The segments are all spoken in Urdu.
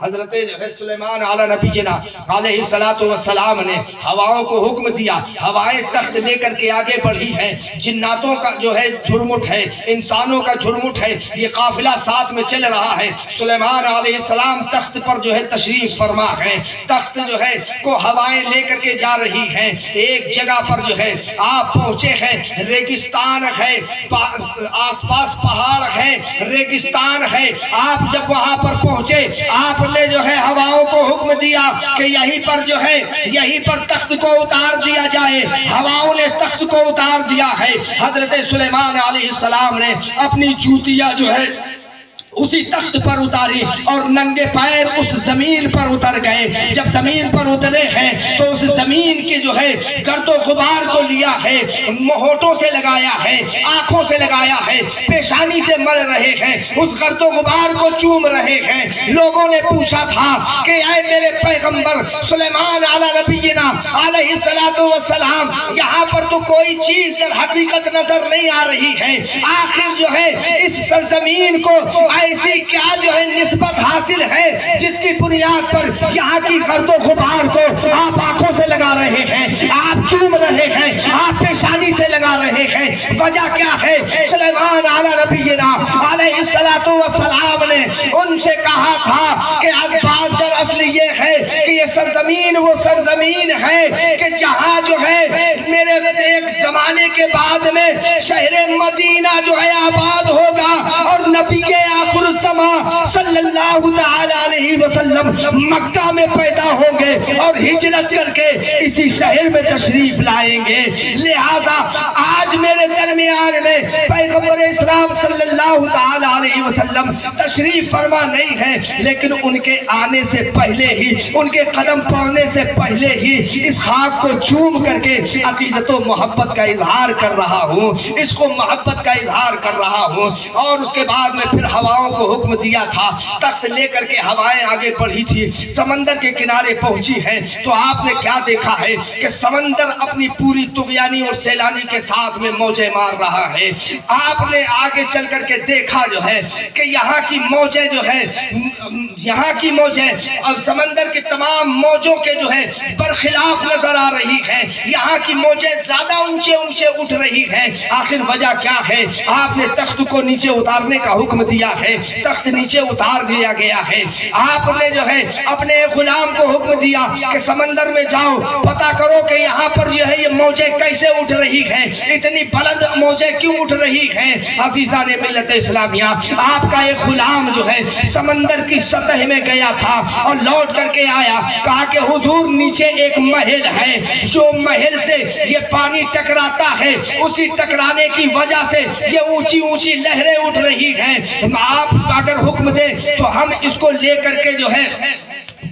حضرت سلیمان علیہ نبی جنا علیہ السلام نے ہواؤں کو حکم دیا، ہوائیں تخت لے کر کے آگے بڑھی ہیں، جناتوں کا جو ہے جھرمٹ ہے، انسانوں کا جھرمٹ ہے، یہ قافلہ ساتھ میں چل رہا ہے۔ سلیمان علیہ السلام تخت پر جو ہے تشریف فرما ہے، تخت جو ہے کو ہوائیں لے کر کے جا رہی ہیں۔ ایک جگہ پر جو ہے آپ پہنچے ہیں، ریگستان ہے، آس پاس پہاڑ ہے، ریگستان ہے۔ آپ جب وہاں پر پہنچے، آپ نے جو ہے ہواؤں کو حکم دیا کہ یہیں پر جو ہے یہیں پر تخت کو اتار دیا جائے۔ ہواؤں نے تخت کو اتار دیا ہے۔ حضرت سلیمان علیہ السلام نے اپنی جوتیاں جو ہے اسی تخت پر اتاری اور ننگے پیر اس زمین پر اتر گئے۔ جب زمین پر اترے ہیں تو اس زمین کے جو ہے گرد و غبار کو لیا ہے، ہونٹوں سے لگایا ہے، آنکھوں سے لگایا ہے، پیشانی سے مل رہے ہیں، اس گرد و غبار کو چوم رہے ہیں۔ لوگوں نے پوچھا تھا کہ اے میرے پیغمبر سلیمان علی نبینا علیہ السلام، یہاں پر تو کوئی چیز در حقیقت نظر نہیں آ رہی ہے، آخر جو ہے اس سرزمین کو ایسی کیا جو ہے نسبت حاصل ہے جس کی بنیاد پر یہاں کی گرد و غبار کو آپ آنکھوں سے لگا رہے ہیں، آپ چوم رہے ہیں، آپ پیشانی سے لگا رہے ہیں؟ وجہ کیا ہے؟ سلیمان علی نبینا علیہ السلام نے ان سے کہا تھا کہ اب بات دراصل یہ ہے کہ یہ سرزمین وہ سرزمین ہے کہ جہاں جو ہے میرے ایک زمانے کے بعد میں شہر مدینہ جو ہے آباد ہوگا، اور نبی آخر الزمان صلی اللہ تعالی علیہ وسلم مکہ میں پیدا ہوں گے اور ہجرت کر کے اسی شہر میں تشریف لائیں گے۔ لہٰذا آج میرے درمیان میں پیغمبر اسلام صلی اللہ تعالی علیہ وسلم تشریف فرما نہیں ہے، لیکن ان کے آنے سے پہلے ہی، ان کے قدم پڑنے سے پہلے ہی اس خاک کو چوم کر کے عقیدت و محبت کا اظہار کر رہا ہوں، عشق و محبت کا اظہار کر رہا ہوں۔ اور اس کے بعد میں پھر ہواؤں کو حکم دیا تھا، تخت لے کر کے ہوائیں آگے بڑھی تھی، سمندر کے کنارے پہنچی ہیں تو آپ نے کیا دیکھا ہے کہ سمندر اپنی پوری طغیانی اور سیلانی کے ساتھ میں موجیں مار رہا ہے۔ آپ نے آگے چل کر کے دیکھا جو ہے کہ یہاں کی موجیں جو ہے، یہاں کی موجیں اور سمندر کے تمام موجوں کے جو ہے برخلاف نظر آ رہی ہیں، یہاں کی موجیں زیادہ اونچے اونچے اٹھ رہی ہیں۔ آخر وجہ کیا ہے؟ آپ نے تخت کو نیچے اتارنے کا حکم دیا ہے، تخت نیچے اتار دیا گیا ہے۔ آپ نے جو ہے اپنے غلام کو حکم دیا کہ سمندر میں جاؤ، پتا کرو کہ یہاں پر جو ہے یہ موجیں کیسے اٹھ رہی ہیں، اتنی بلند موجیں کیوں اٹھ رہی ہیں۔ عزیزان ملت اسلامیہ، آپ کا ایک غلام جو ہے سمندر کی سطح میں گیا تھا اور لوٹ کر کے آیا، کہا کہ حضور نیچے ایک محل ہے، جو محل سے یہ پانی ٹکراتا ہے، اسی ٹکرانے کی وجہ سے یہ اونچی اونچی لہریں اٹھ رہی ہیں۔ آپ اگر حکم دیں تو ہم اس کو لے کر کے جو ہے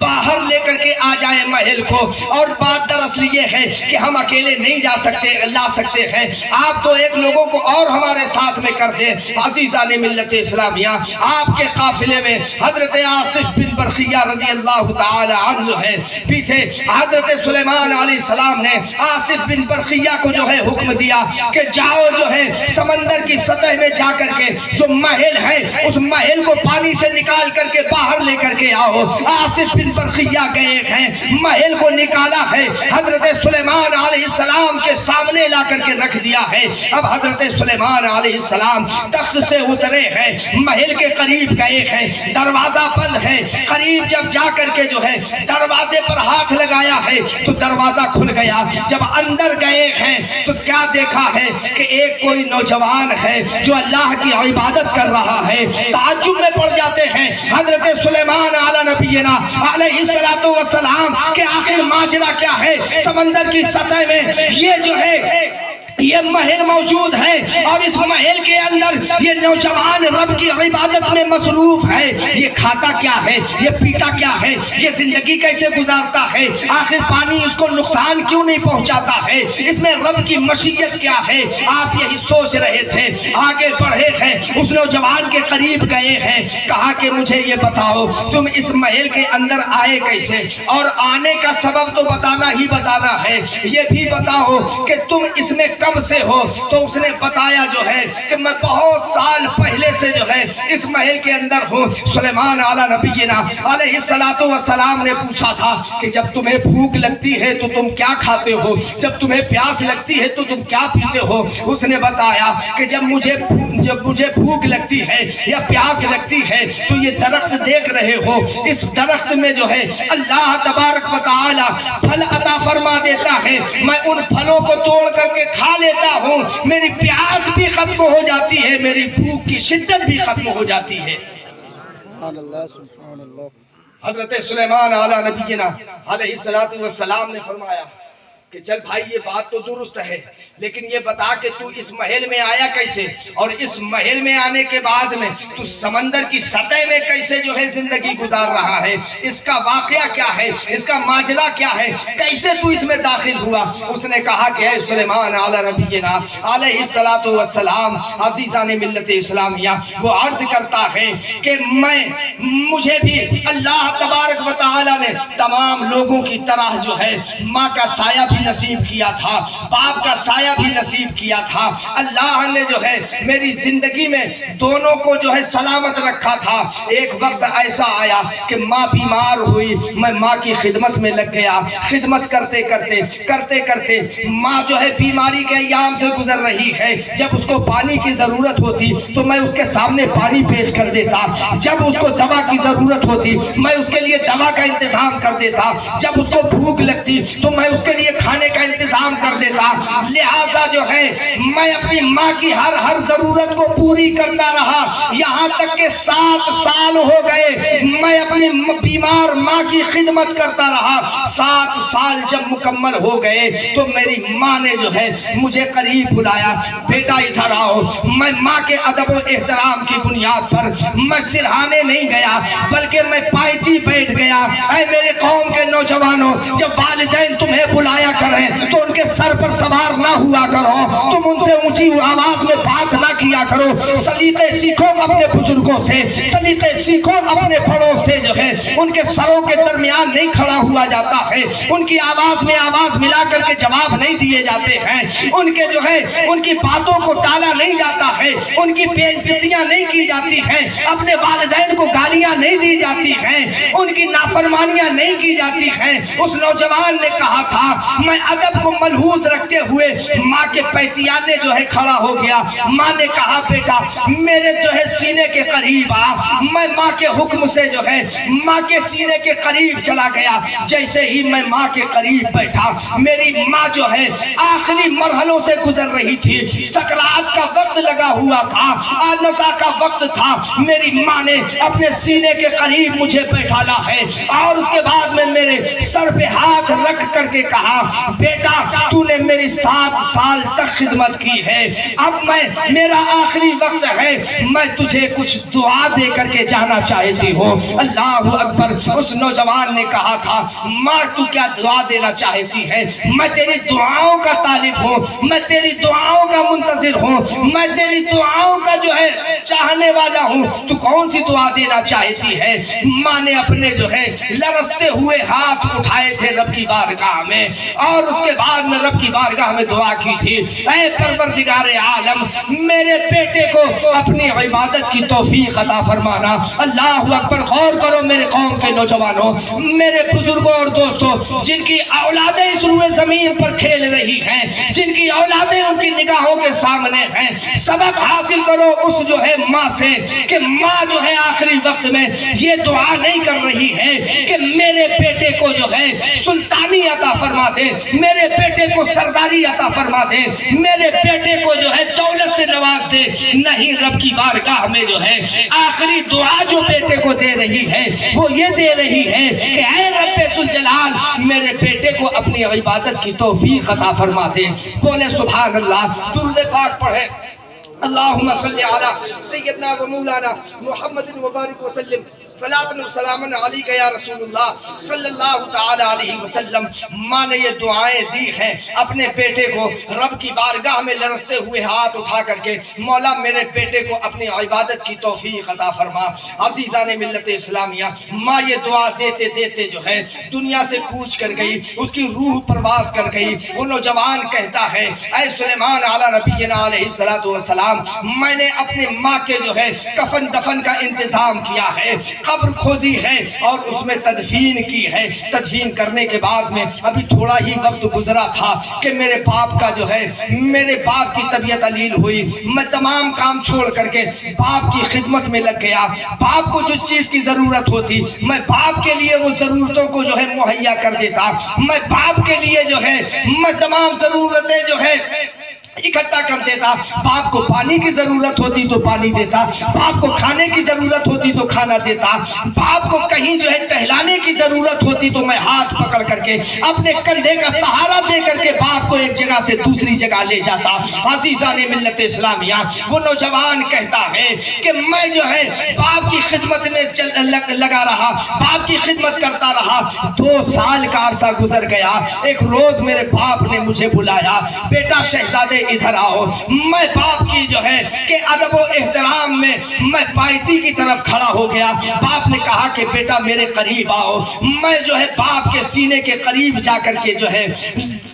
باہر لے کر کے آ جائیں محل کو۔ اور بات دراصل یہ ہے کہ ہم اکیلے نہیں جا سکتے، لا سکتے ہیں، آپ تو ایک لوگوں کو اور ہمارے ساتھ میں کر دیں۔ عزیزان ملت اسلامیہ، آپ کے قافلے میں حضرت آصف بن برقیہ رضی اللہ تعالی عنہ ہے بھی تھے۔ حضرت سلیمان علیہ السلام نے آصف بن برقیہ کو جو ہے حکم دیا کہ جاؤ جو ہے سمندر کی سطح میں جا کر کے جو محل ہے اس محل کو پانی سے نکال کر کے باہر لے کر کے آؤ۔ آصف بن برقیہ گئے ہیں، محل کو نکالا ہے، حضرت سلیمان علیہ السلام کے سامنے لا کر کے رکھ دیا ہے۔ اب حضرت سلیمان علیہ السلام تخت سے اترے ہیں، محل کے قریب گئے ہیں، دروازہ بند ہے، قریب جب جا کر کے جو ہے دروازے پر ہاتھ لگایا ہے تو دروازہ کھل گیا۔ جب اندر گئے ہیں تو کیا دیکھا ہے کہ ایک کوئی نوجوان ہے جو اللہ کی عبادت کر رہا ہے۔ تعجب میں پڑ جاتے ہیں حضرت سلیمان علی نبینا علیہ السلام کہ آخر ماجرا کیا ہے؟ سمندر کی سطح میں یہ جو ہے یہ محل موجود ہے اور اس محل کے اندر یہ نوجوان رب کی عبادت میں مصروف ہے۔ یہ کھاتا کیا ہے؟ یہ پیتا کیا ہے؟ یہ زندگی کیسے گزارتا ہے؟ آخر پانی اس کو نقصان کیوں نہیں پہنچاتا ہے؟ اس میں رب کی مشیت کیا ہے؟ آپ یہی سوچ رہے تھے، آگے بڑھے ہیں، اس نوجوان کے قریب گئے ہیں، کہا کہ مجھے یہ بتاؤ تم اس محل کے اندر آئے کیسے، اور آنے کا سبب تو بتانا ہی بتانا ہے، یہ بھی بتاؤ کہ تم اس میں کب کب سے ہو؟ تو اس نے بتایا جو ہے کہ میں بہت سال پہلے سے جو ہے اس محل کے اندر ہوں۔ سلیمان علی نبینا علیہ السلام نے پوچھا تھا کہ جب تمہیں بھوک لگتی ہے تو تم کیا کھاتے ہو؟ جب تمہیں پیاس لگتی ہے تو تم کیا پیتے ہو؟ اس نے بتایا کہ جب مجھے بھوک لگتی ہے یا پیاس لگتی ہے تو یہ درخت دیکھ رہے ہو، اس درخت میں جو ہے اللہ تبارک و تعالی پھل عطا فرما دیتا ہے، میں ان پھلوں کو توڑ کر کے کھا لیتا ہوں، میری پیاس بھی ختم ہو جاتی ہے، میری بھوک کی شدت بھی ختم ہو جاتی ہے۔ حضرت سلیمان علی نبینا علیہ السلام نے فرمایا کہ چل بھائی یہ بات تو درست ہے، لیکن یہ بتا کہ تو اس محل میں آیا کیسے، اور اس محل میں آنے کے بعد میں تو سمندر کی سطح میں کیسے جو ہے زندگی گزار رہا ہے، اس کا واقعہ کیا ہے، اس کا ماجرا کیا ہے، کیسے تو اس میں داخل ہوا؟ اس نے کہا کہ اے سلیمان علی نبینا علیہ السلام، عزیزان ملت اسلامیہ، وہ عرض کرتا ہے کہ مجھے بھی اللہ تبارک و تعالی نے تمام لوگوں کی طرح جو ہے ماں کا سایہ بھی نصیب کیا تھا، باپ کا سایہ بھی نصیب کیا تھا۔ اللہ نے جو ہے میری زندگی میں دونوں کو جو ہے سلامت رکھا تھا۔ ایک وقت ایسا آیا کہ ماں بیمار ہوئی، میں ماں کی خدمت میں لگ گیا، خدمت کرتے کرتے ماں جو ہے بیماری کے ایام سے گزر رہی ہے، جب اس کو پانی کی ضرورت ہوتی تو میں اس کے سامنے پانی پیش کر دیتا، جب اس کو دوا کی ضرورت ہوتی میں اس کے لیے دوا کا انتظام کر دیتا، جب اس کو بھوک لگتی تو میں اس کے لیے کھانے کا انتظام کر دیتا۔ لہٰذا جو ہے میں اپنی ماں کی ہر ضرورت کو پوری کرتا رہا، یہاں تک کہ 7 سال ہو گئے میں اپنی بیمار ماں کی خدمت کرتا رہا۔ 7 سال جب مکمل ہو گئے تو میری ماں نے جو ہے مجھے قریب بلایا، بیٹا ادھر آؤ۔ میں ماں کے ادب و احترام کی بنیاد پر میں سرہانے نہیں گیا بلکہ میں پائتی بیٹھ گیا۔ اے میرے قوم کے نوجوانوں، جب والدین تمہیں بلایا کریں تو ان کے سر پر سوار نہ ہوا کرو، تم ان سے اونچی آواز میں بات نہ کیا کرو، سلیقے سیکھو اپنے بزرگوں سے، سلیقے سیکھو اپنے بڑوں سے، جو ہے ان کے سروں کے درمیان نہیں کھڑا ہوا جاتا ہے، ان کی آواز میں آواز ملا کر کے جواب نہیں دیے جاتے ہیں، ان کے جو ہے ان کی باتوں کو ٹالا نہیں جاتا ہے، ان کی بے عزتیاں نہیں کی جاتی ہیں، اپنے والدین کو گالیاں نہیں دی جاتی ہیں، ان کی نافرمانیاں نہیں کی جاتی ہیں۔ اس نوجوان نے کہا تھا، میں ادب کو ملحوظ رکھتے ہوئے ماں کے پیتیانے جو ہے کھڑا ہو گیا۔ ماں نے کہا بیٹا میرے جو ہے سینے کے قریب آ۔ میں ماں کے حکم سے جو ہے ماں کے سینے کے قریب چلا گیا۔ جیسے ہی میں ماں کے قریب بیٹھا، میری ماں جو ہے آخری مرحلوں سے گزر رہی تھی، سکرات کا وقت لگا ہوا تھا، نزا کا وقت تھا۔ میری ماں نے اپنے سینے کے قریب مجھے بیٹھانا ہے اور اس کے بعد میں میرے سر پہ ہاتھ رکھ کر کے کہا بیٹا تو نے میری 7 سال تک خدمت کی ہے، اب میرا آخری وقت ہے، میں تجھے کچھ دعا دے کر کے جانا چاہتی ہوں۔ اللہ اکبر۔ اس نوجوان نے کہا تھا ماں تو کیا دعا دینا چاہتی ہے؟ میں تیری دعاؤں کا طالب ہوں، میں تیری دعاؤں کا منتظر ہوں، میں تیری دعاؤں کا جو ہے چاہنے والا ہوں، تو کون سی دعا دینا چاہتی ہے؟ ماں نے اپنے جو ہے لرزتے ہوئے ہاتھ اٹھائے تھے رب کی بارگاہ میں، اور اس کے بعد میں رب کی بارگاہ میں دعا کی تھی، اے پروردگار عالم میرے بیٹے کو اپنی عبادت کی توفیق عطا فرمانا۔ اللہ اکبر۔ غور کرو میرے قوم کے نوجوانوں، میرے بزرگوں اور دوستوں، جن کی اولادیں اس روئے زمین پر کھیل رہی ہیں، جن کی اولادیں ان کی نگاہوں کے سامنے ہیں، سبق حاصل کرو اس جو ہے ماں سے کہ ماں جو ہے آخری وقت میں یہ دعا نہیں کر رہی ہے کہ میرے بیٹے کو جو ہے سلطانی عطا فرما دے، میرے بیٹے کو سرداری عطا فرما دے، میرے بیٹے کو جو ہے دولت سے نواز دے۔ نہیں، رب کی بارگاہ میں جو ہے آخری دعا جو بیٹے کو دے رہی ہے وہ یہ دے رہی ہے کہ اے رب ذوالجلال میرے بیٹے کو اپنی عبادت کی توفیق عطا فرما دے۔ بولے سبحان اللہ، درود پاک پڑھے۔ اللہم صلی علی سیدنا و مولانا محمد وبارک وسلم صلاۃ و سلام علیک یا رسول اللہ صلی اللہ تعالی علیہ وسلم۔ ماں نے یہ دعائیں دی ہیں اپنے بیٹے کو، رب کی بارگاہ میں لرزتے ہوئے ہاتھ اٹھا کر کے، مولا میرے بیٹے کو اپنی عبادت کی توفیق عطا فرما۔ عزیزان ملت اسلامیہ، ماں یہ دعا دیتے دیتے جو ہے دنیا سے کوچ کر گئی، اس کی روح پرواز کر گئی۔ وہ نوجوان کہتا ہے اے سلیمان علی نبینا علیہ الصلوۃ والسلام، میں نے اپنی ماں کے جو ہے کفن دفن کا انتظام کیا ہے، قبر کھودی ہے اور اس میں تدفین کی ہے۔ تدفین کرنے کے بعد میں ابھی تھوڑا ہی وقت گزرا تھا کہ میرے باپ کا جو ہے، میرے باپ کی طبیعت علیل ہوئی۔ میں تمام کام چھوڑ کر کے باپ کی خدمت میں لگ گیا۔ باپ کو جس چیز کی ضرورت ہوتی میں باپ کے لیے وہ ضرورتوں کو جو ہے مہیا کر دیتا۔ میں باپ کے لیے جو ہے میں تمام ضرورتیں جو ہے اکٹھا کر دیتا۔ باپ کو پانی کی ضرورت ہوتی تو پانی دیتا، باپ کو کھانے کی ضرورت ہوتی تو کھانا دیتا، باپ کو کہیں جو ہے ٹہلانے کی ضرورت ہوتی تو میں ہاتھ پکڑ کر کے اپنے کندھے کا سہارا دے کر کے باپ کو ایک جگہ سے دوسری جگہ لے جاتا۔ عزیزان ملت اسلامیہ، وہ نوجوان کہتا ہے کہ میں جو ہے باپ کی خدمت میں لگا رہا، باپ کی خدمت کرتا رہا۔ 2 سال کا عرصہ گزر گیا۔ ایک روز میرے باپ نے مجھے بلایا، بیٹا شہزادے ادھر آؤ۔ میں باپ کی جو ہے کہ ادب و احترام میں میں پائتی کی طرف کھڑا ہو گیا۔ باپ نے کہا کہ بیٹا میرے قریب آؤ۔ میں جو ہے باپ کے سینے کے قریب جا کر کے جو ہے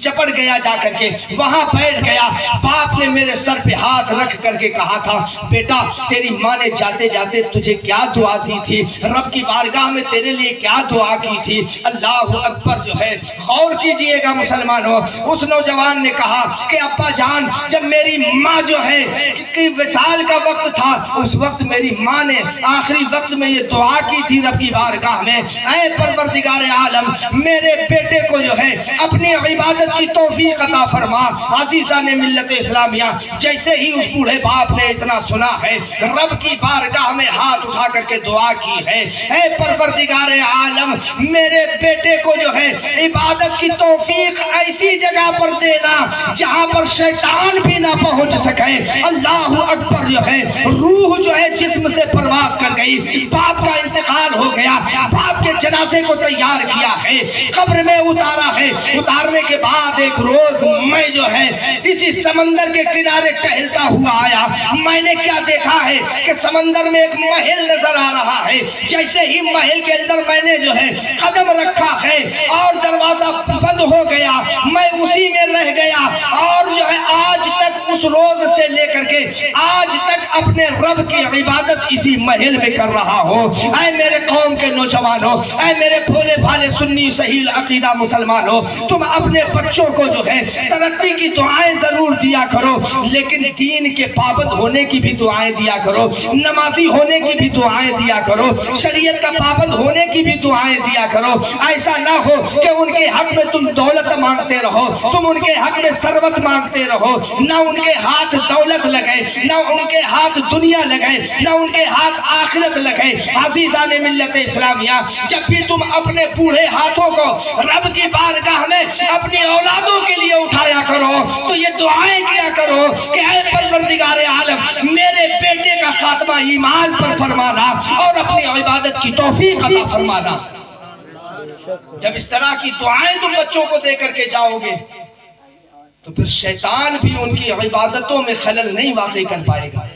چپڑ گیا، جا کر کے وہاں بیٹھ گیا۔ باپ نے میرے سر پہ ہاتھ رکھ کر کے کہا تھا بیٹا تیری ماں نے جاتے جاتے تجھے کیا دعا دی تھی، رب کی بارگاہ میں تیرے لیے کیا دعا کی تھی۔ اللہ اکبر جو ہے غور کیجئے گا مسلمانوں۔ اس نوجوان نے کہا کہ ابا جان، جب میری ماں جو ہے کہ وصال کا وقت تھا، اس وقت میری ماں نے آخری وقت میں یہ دعا کی تھی رب کی بارگاہ میں، اے پروردگار عالم میرے بیٹے کو جو ہے اپنی عبادت کی توفیق عطا فرما۔ عزیزان ملت اسلامیہ، جیسے ہی اس بوڑھے باپ نے اتنا سنا ہے، رب کی بارگاہ میں ہاتھ اٹھا کر کے دعا کی ہے، اے پروردگار عالم میرے بیٹے کو جو ہے عبادت کی توفیق ایسی جگہ پر دینا جہاں پر شیطان بھی نہ پہنچ سکے۔ اللہ اکبر جو ہے روح جو ہے جسم سے پرواز کر گئی۔ باپ کا انتقال ہو گیا، باپ کے جنازے کو تیار کیا ہے، قبر میں اتارا ہے۔ اتارنے کے بعد ایک روز میں جو ہے اسی سمندر کے کنارے ٹہلتا ہوا آیا۔ میں نے کیا دیکھا ہے کہ سمندر میں ایک محل نظر آ رہا ہے۔ جیسے ہی محل کے اندر میں نے جو ہے قدم رکھا ہے اور دروازہ بند ہو گیا، میں اسی میں رہ گیا اور جو ہے آج تک اس روز سے لے کر کے آج تک اپنے رب کی عبادت اسی محل میں کر رہا ہوں۔ اے میرے قوم کے نوجوانوں، اے میرے بھولے بھالے سنی صحیح عقیدہ مسلمانوں، تم اپنے بچوں کو جو ہے ترقی کی دعائیں ضرور دیا کرو، لیکن دین کے پابند ہونے کی بھی دعائیں دیا کرو، نمازی ہونے کی بھی دعائیں دیا کرو، شریعت کا پابند ہونے کی بھی دعائیں دیا کرو۔ ایسا نہ ہو کہ ان کے حق میں تم دولت مانگتے رہو، تم ان کے حق میں ثروت مانگتے رہو، نہ ان کے ہاتھ دولت لگے، نہ ان کے ہاتھ دنیا لگے، نہ ان کے ہاتھ آخرت لگے۔ عزیزان ملت اسلامیہ، جب بھی تم اپنے بوڑھے ہاتھوں کو رب کی بارگاہ میں اپنی اولادوں کے لیے اٹھایا کرو تو یہ دعائیں کیا کرو کہ اے پروردگار عالم میرے بیٹے کا خاتمہ ایمان پر فرمانا اور اپنی عبادت کی توفیق عطا فرمانا۔ جب اس طرح کی دعائیں تم بچوں کو دے کر کے جاؤ گے تو پھر شیطان بھی ان کی عبادتوں میں خلل نہیں واقع کر پائے گا،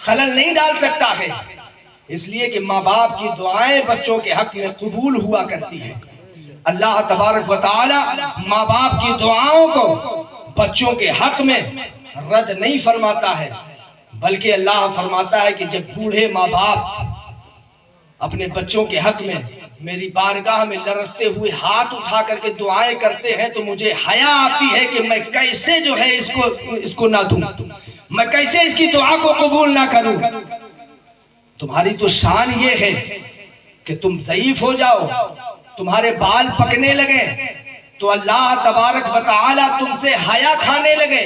خلل نہیں ڈال سکتا ہے، اس لیے کہ ماں باپ کی دعائیں بچوں کے حق میں قبول ہوا کرتی ہیں۔ اللہ تبارک و تعالی ماں باپ کی دعاؤں کو بچوں کے حق میں رد نہیں فرماتا ہے، بلکہ اللہ فرماتا ہے کہ جب بوڑھے ماں باپ اپنے بچوں کے حق میں میری بارگاہ میں لرزتے ہوئے ہاتھ اٹھا کر کے دعائیں کرتے ہیں تو مجھے حیا آتی ہے کہ میں کیسے جو ہے اس کو نہ دوں، میں کیسے اس کی دعا کو قبول نہ کروں۔ تمہاری تو شان یہ ہے کہ تم ضعیف ہو جاؤ، تمہارے بال پکنے لگے تو اللہ تبارک و تعالی تم سے حیا کھانے لگے۔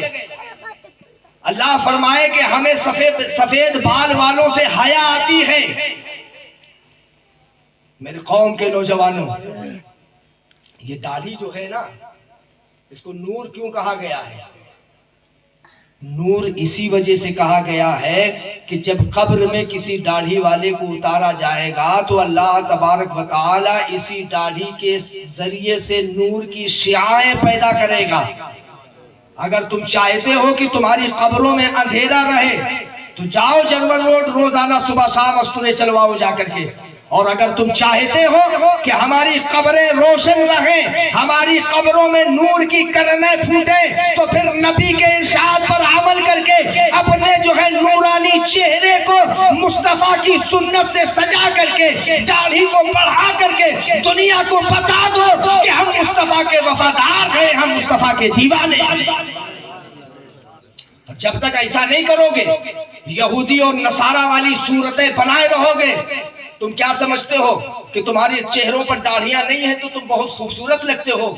اللہ فرمائے کہ ہمیں سفید بال والوں سے حیا آتی ہے۔ میرے قوم کے نوجوانوں، یہ داڑھی جو ہے نا، اس کو نور کیوں کہا گیا ہے؟ نور اسی وجہ سے کہا گیا ہے کہ جب قبر میں کسی داڑھی والے کو اتارا جائے گا تو اللہ تبارک و تعالی اسی داڑھی کے ذریعے سے نور کی شعاعیں پیدا کرے گا۔ اگر تم چاہتے ہو کہ تمہاری قبروں میں اندھیرا رہے تو جاؤ جنگل روڈ روزانہ صبح شام استورے چلواؤ جا کر کے، اور اگر تم چاہتے ہو کہ ہماری قبریں روشن رہیں، ہماری قبروں میں نور کی کرنیں پھوٹیں، تو پھر نبی کے ارشاد پر عمل کر کے اپنے جو ہے نورانی چہرے کو مصطفیٰ کی سنت سے سجا کر کے داڑھی کو بڑھا کر کے دنیا کو بتا دو کہ ہم مصطفیٰ کے وفادار ہیں، ہم مصطفیٰ کے دیوانے ہیں۔ جب تک ایسا نہیں کرو گے، یہودی اور نصارہ والی صورتیں بنائے رہو گے، تم کیا سمجھتے ہو کہ تمہارے چہروں پر داڑھیاں نہیں ہیں تو تم بہت خوبصورت لگتے ہو،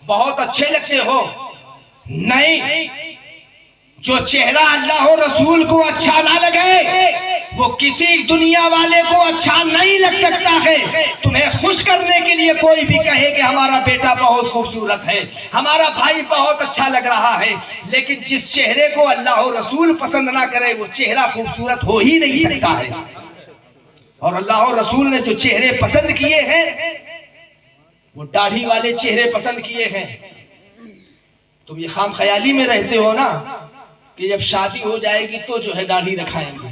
بہت اچھے لگتے ہو؟ نہیں، جو چہرہ اللہ و رسول کو اچھا نہ لگے وہ کسی دنیا والے کو اچھا نہیں لگ سکتا ہے۔ تمہیں خوش کرنے کے لیے کوئی بھی کہے کہ ہمارا بیٹا بہت خوبصورت ہے، ہمارا بھائی بہت اچھا لگ رہا ہے، لیکن جس چہرے کو اللہ و رسول پسند نہ کرے وہ چہرہ خوبصورت ہو ہی نہیں سکتا ہے۔ اور اللہ اور رسول نے جو چہرے پسند کیے ہیں وہ داڑھی والے چہرے پسند کیے ہیں۔ تم یہ خام خیالی میں رہتے ہو نا کہ جب شادی ہو جائے گی تو جو ہے داڑھی رکھائیں گے،